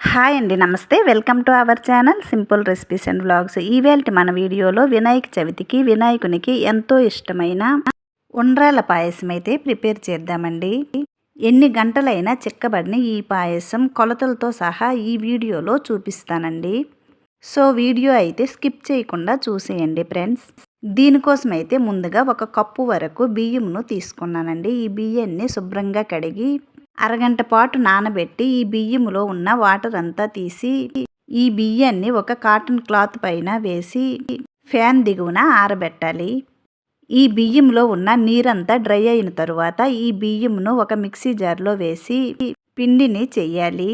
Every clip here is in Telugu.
హాయ్ అండి, నమస్తే. Welcome to our channel simple recipes and vlogs. ఈవేళ మన వీడియోలో వినాయక చవితికి వినాయకునికి ఎంతో ఇష్టమైన ఉండ్రాల పాయసం అయితే ప్రిపేర్ చేద్దామండి. ఎన్ని గంటలైనా చిక్కబడిన ఈ పాయసం కొలతలతో సహా ఈ వీడియోలో చూపిస్తానండి. సో వీడియో అయితే స్కిప్ చేయకుండా చూసేయండి ఫ్రెండ్స్. దీనికోసం అయితే ముందుగా 1 కప్పు వరకు బియ్యంను తీసుకున్నానండి. ఈ బియ్యాన్ని శుభ్రంగా కడిగి అరగంట పాటు నానబెట్టి ఈ బియ్యంలో ఉన్న వాటర్ అంతా తీసి ఈ బియ్యాన్ని ఒక కాటన్ క్లాత్ పైన వేసి ఫ్యాన్ దిగువన ఆరబెట్టాలి. ఈ బియ్యంలో ఉన్న నీరంతా డ్రై అయిన తరువాత ఈ బియ్యంను ఒక మిక్సీ జార్లో వేసి పిండిని చెయ్యాలి.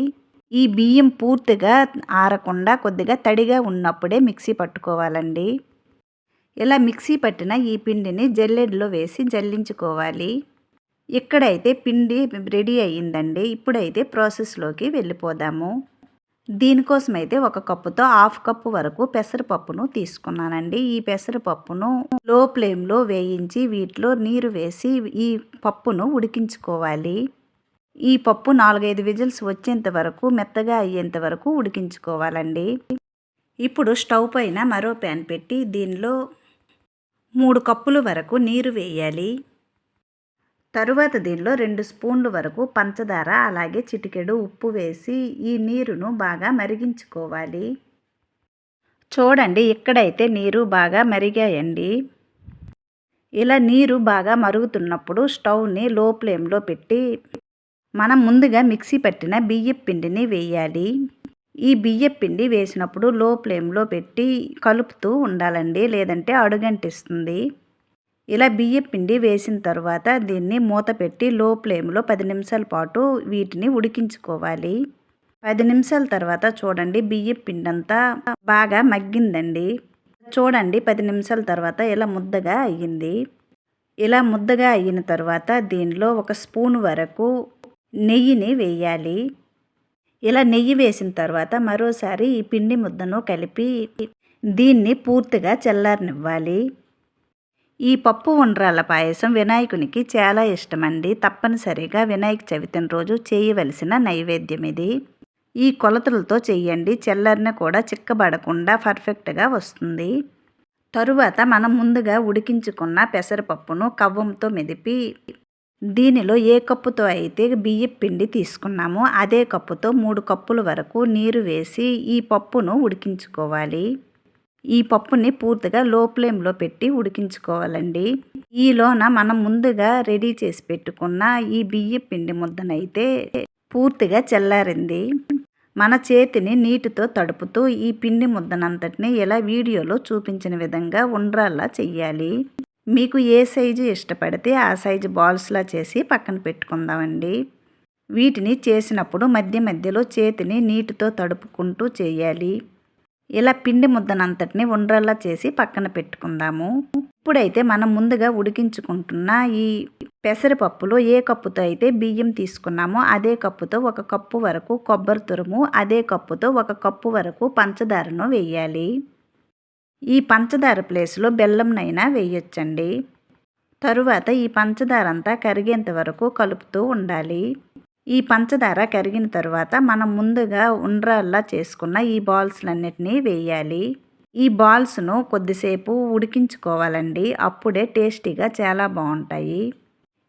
ఈ బియ్యం పూర్తిగా ఆరకుండా కొద్దిగా తడిగా ఉన్నప్పుడే మిక్సీ పట్టుకోవాలండి. ఇలా మిక్సీ పట్టిన ఈ పిండిని జల్లెడలో వేసి జల్లించుకోవాలి. ఇక్కడైతే పిండి రెడీ అయ్యిందండి. ఇప్పుడైతే ప్రాసెస్లోకి వెళ్ళిపోదాము. దీనికోసమైతే 1 కప్పుతో 1/2 కప్పు వరకు పెసరపప్పును తీసుకున్నానండి. ఈ పెసరపప్పును లో ఫ్లేమ్లో వేయించి వీటిలో నీరు వేసి ఈ పప్పును ఉడికించుకోవాలి. ఈ పప్పు 4-5 విజిల్స్ వచ్చేంత వరకు మెత్తగా అయ్యేంత వరకు ఉడికించుకోవాలండి. ఇప్పుడు స్టవ్ పైన మరో ప్యాన్ పెట్టి దీనిలో 3 కప్పుల వరకు నీరు వేయాలి. తరువాత దీనిలో 2 స్పూన్ల వరకు పంచదార అలాగే చిటికెడు ఉప్పు వేసి ఈ నీరును బాగా మరిగించుకోవాలి. చూడండి, ఇక్కడైతే నీరు బాగా మరిగాయండి. ఇలా నీరు బాగా మరుగుతున్నప్పుడు స్టవ్ని లో ఫ్లేమ్లో పెట్టి మనం ముందుగా మిక్సీ పట్టిన బియ్యపు పిండిని వేయాలి. ఈ బియ్యపు పిండి వేసినప్పుడు లో ఫ్లేమ్లో పెట్టి కలుపుతూ ఉండాలండి, లేదంటే అడుగంటిస్తుంది. ఇలా బియ్యపు పిండి వేసిన తర్వాత దీన్ని మూత పెట్టి లో ఫ్లేమ్లో 10 నిమిషాల పాటు వీటిని ఉడికించుకోవాలి. 10 నిమిషాల తర్వాత చూడండి, బియ్యపు పిండి అంతా బాగా మగ్గిందండి. చూడండి, 10 నిమిషాల తర్వాత ఇలా ముద్దగా అయ్యింది. ఇలా ముద్దగా అయిన తర్వాత దీనిలో 1 స్పూన్ వరకు నెయ్యిని వేయాలి. ఇలా నెయ్యి వేసిన తర్వాత మరోసారి ఈ పిండి ముద్దను కలిపి దీన్ని పూర్తిగా చల్లారనివ్వాలి. ఈ పప్పు ఉండ్రాల పాయసం వినాయకునికి చాలా ఇష్టమండి. తప్పనిసరిగా వినాయక చవితి రోజు చేయవలసిన నైవేద్యం ఇది. ఈ కొలతలతో చెయ్యండి, చల్లారిన కూడా చిక్కబడకుండా పర్ఫెక్ట్గా వస్తుంది. తరువాత మనం ముందుగా ఉడికించుకున్న పెసరపప్పును కవ్వంతో మెదిపి దీనిలో ఏ కప్పుతో అయితే బియ్యపు పిండి తీసుకున్నామో అదే కప్పుతో 3 కప్పుల వరకు నీరు వేసి ఈ పప్పును ఉడికించుకోవాలి. ఈ పప్పుని పూర్తిగా లో ఫ్లేమ్లో పెట్టి ఉడికించుకోవాలండి. ఈలోన మనం ముందుగా రెడీ చేసి పెట్టుకున్న ఈ బియ్యపు పిండి ముద్దనైతే పూర్తిగా చల్లారింది. మన చేతిని నీటితో తడుపుతూ ఈ పిండి ముద్దనంతటిని ఇలా వీడియోలో చూపించిన విధంగా ఉండ్రాల్లా చెయ్యాలి. మీకు ఏ సైజు ఇష్టపడితే ఆ సైజు బాల్స్లా చేసి పక్కన పెట్టుకుందామండి. వీటిని చేసినప్పుడు మధ్య మధ్యలో చేతిని నీటితో తడుపుకుంటూ చేయాలి. ఇలా పిండి ముద్దనంతటిని ఉండ్రాల్లా చేసి పక్కన పెట్టుకుందాము. ఇప్పుడైతే మనం ముందుగా ఉడికించుకుంటున్న ఈ పెసరపప్పులో ఏ కప్పుతో అయితే బియ్యం తీసుకున్నామో అదే కప్పుతో 1 కప్పు వరకు కొబ్బరి తురుము, అదే కప్పుతో 1 కప్పు వరకు పంచదారను వేయాలి. ఈ పంచదార ప్లేస్లో బెల్లంనైనా వేయొచ్చండి. తరువాత ఈ పంచదార అంతా కరిగేంత వరకు కలుపుతూ ఉండాలి. ఈ పంచదార కరిగిన తర్వాత మనం ముందుగా ఉండ్రాల్లా చేసుకున్న ఈ బాల్స్లన్నిటినీ వేయాలి. ఈ బాల్స్ను కొద్దిసేపు ఉడికించుకోవాలండి, అప్పుడే టేస్టీగా చాలా బాగుంటాయి.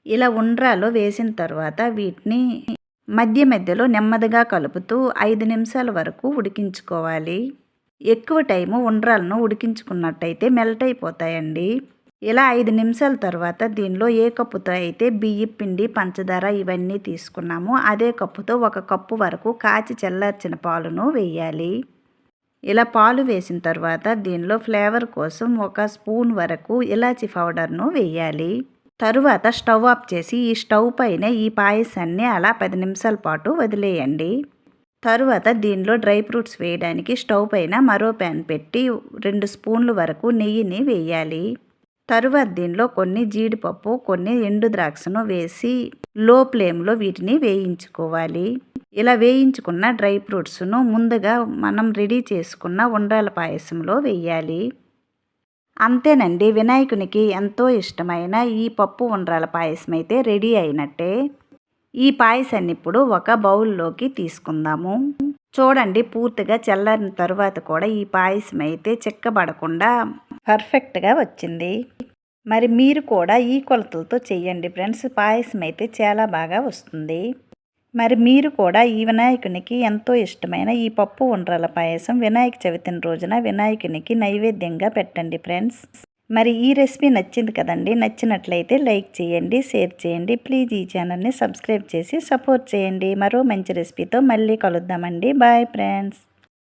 ఇలా ఉండ్రాలు వేసిన తర్వాత వీటిని మధ్య మధ్యలో నెమ్మదిగా కలుపుతూ 5 నిమిషాల వరకు ఉడికించుకోవాలి. ఎక్కువ టైము ఉండ్రాలను ఉడికించుకున్నట్టయితే మెల్ట్ అయిపోతాయండి. ఇలా 5 నిమిషాల తర్వాత దీనిలో ఏ కప్పుతో అయితే బియ్యపు పిండి, పంచదార ఇవన్నీ తీసుకున్నామో అదే కప్పుతో 1 కప్పు వరకు కాచి చల్లార్చిన పాలును వేయాలి. ఇలా పాలు వేసిన తర్వాత దీనిలో ఫ్లేవర్ కోసం 1 స్పూన్ వరకు ఇలాచీ పౌడర్ను వేయాలి. తరువాత స్టవ్ ఆఫ్ చేసి ఈ స్టవ్ పైన ఈ పాయసాన్ని అలా 10 నిమిషాల పాటు వదిలేయండి. తరువాత దీనిలో డ్రై ఫ్రూట్స్ వేయడానికి స్టవ్ పైన మరో ప్యాన్ పెట్టి 2 స్పూన్ల వరకు నెయ్యిని వేయాలి. తరువాత దీనిలో కొన్ని జీడిపప్పు, కొన్ని ఎండు ద్రాక్షను వేసి లో ఫ్లేమ్లో వీటిని వేయించుకోవాలి. ఇలా వేయించుకున్న డ్రై ఫ్రూట్స్ను ముందుగా మనం రెడీ చేసుకున్న ఉండ్రాల పాయసంలో వేయాలి. అంతేనండి, వినాయకునికి ఎంతో ఇష్టమైన ఈ పప్పు ఉండ్రాల పాయసం అయితే రెడీ అయినట్టే. ఈ పాయసాన్ని ఇప్పుడు ఒక బౌల్లోకి తీసుకుందాము. చూడండి పూర్తిగా చల్లారిన తరువాత కూడా ఈ పాయసం అయితే చిక్కబడకుండా పర్ఫెక్ట్గా వచ్చింది. మరి మీరు కూడా ఈ కొలతలతో చెయ్యండి ఫ్రెండ్స్. పాయసం అయితే చాలా బాగా వస్తుంది. మరి మీరు కూడా ఈ వినాయకునికి ఎంతో ఇష్టమైన ఈ పప్పు ఉండ్రాల పాయసం వినాయక చవితి రోజున వినాయకునికి నైవేద్యంగా పెట్టండి ఫ్రెండ్స్. మరి ఈ రెసిపీ నచ్చింది కదండి. నచ్చినట్లయితే లైక్ చేయండి, షేర్ చేయండి. ప్లీజ్ ఈ ఛానల్ని సబ్స్క్రైబ్ చేసి సపోర్ట్ చేయండి. మరో మంచి రెసిపీతో మళ్ళీ కలుద్దామండి. Bye friends.